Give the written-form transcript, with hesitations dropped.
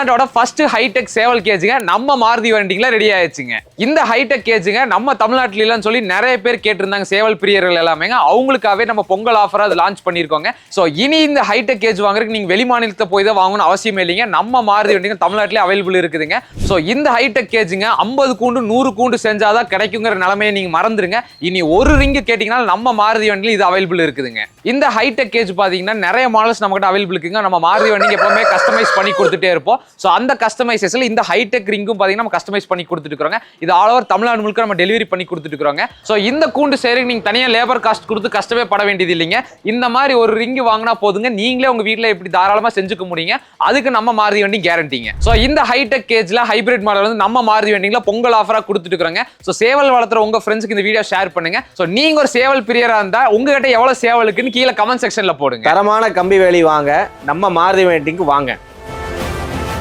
தமிழ்நாட்டோட first hitech சேவல் கேஜுங்க நம்ம மாருதி வெண்டிங்ல ரெடி ஆயிடுச்சுங்க. இந்த ஹைடெக் கேஜுங்க நம்ம தமிழ்நாட்டுல இல்லன்னு சொல்லி நிறைய பேர் கேட்டிருந்தாங்க, சேவல் பிரியர்கள் எல்லாமே. அவங்களுக்காகவே நம்ம பொங்கல் ஆஃபரா அது லான்ச் பண்ணிருக்கோங்க. சோ இனி இந்த ஹைடெக் கேஜ் வாங்குறதுக்கு நீங்க வெளி மாநிலத்தை போய் தான் வாங்கணும் அவசியம் இல்லைங்க. நம்ம மாருதி வெண்டிங் தமிழ்நாட்டிலே அவைலபிள் இருக்குதுங்க. சோ இந்த ஹைடெக் கேஜுங்க 50 கூண்டு 100 கூண்டு செஞ்சாதான் கிடைக்குங்கிற நிலைமையை நீங்க மறந்துருங்க. இனி ஒரு ரிங்கு கேட்டீங்கன்னா நம்ம மாருதி வெண்டிங்ல இது அவைலபிள் இருக்குதுங்க. இந்த ஹைடெக் கேஜ் பாத்தீங்கன்னா நிறைய மாடல்ஸ் நம்ம கிட்ட அவைலபிள் இருக்குங்க. நம்ம மாருதி வெண்டிங் எப்பவுமே கஸ்டமைஸ் பண்ணி கொடுத்துட்டே இருப்போம். சோ அந்த கஸ்டமைசேஷன்ல இந்த ஹைடெக் ரிங்கும் பாத்தீங்கன்னா நம்ம கஸ்டமைஸ் பண்ணி கொடுத்துட்டு இருக்கோங்க. இது ஆல் ஓவர் தமிழ்நாடு முழுக்க நம்ம டெலிவரி பண்ணி கொடுத்துட்டு இருக்கோங்க. சோ இந்த கூண்டு சேரிங் நீங்க தனியா லேபர் காஸ்ட் கொடுத்து கஷ்டமே பட வேண்டியது இல்லைங்க. இந்த மாதிரி ஒரு ரிங் வாங்கினா போதுங்க, நீங்களே உங்க வீட்ல இப்படி தாராளமா செஞ்சுக்க முடியுங்க. அதுக்கு நம்ம மாருதி வெண்டிங் கேரண்டிங்க. சோ இந்த ஹைடெக் கேஜ்ல ஹைபிரிட் மாடல் வந்து நம்ம மாருதி வெண்டிங்ல பொங்கல் ஆஃபரா கொடுத்துட்டு இருக்கோங்க. சோ சேவல் வளர்த்துற உங்க ஃப்ரெண்ட்ஸ்க்கு இந்த வீடியோ ஷேர் பண்ணுங்க. சோ நீங்க ஒரு சேவல் பிரியரா இருந்தா உங்ககிட்ட எவ்வளவு சேவல் இருக்குன்னு கீழே கமெண்ட் செக்ஷன்ல போடுங்க. தரமான கம்பி வேலி வாங்க நம்ம மாருதி வெண்டிங்க்கு வாங்க.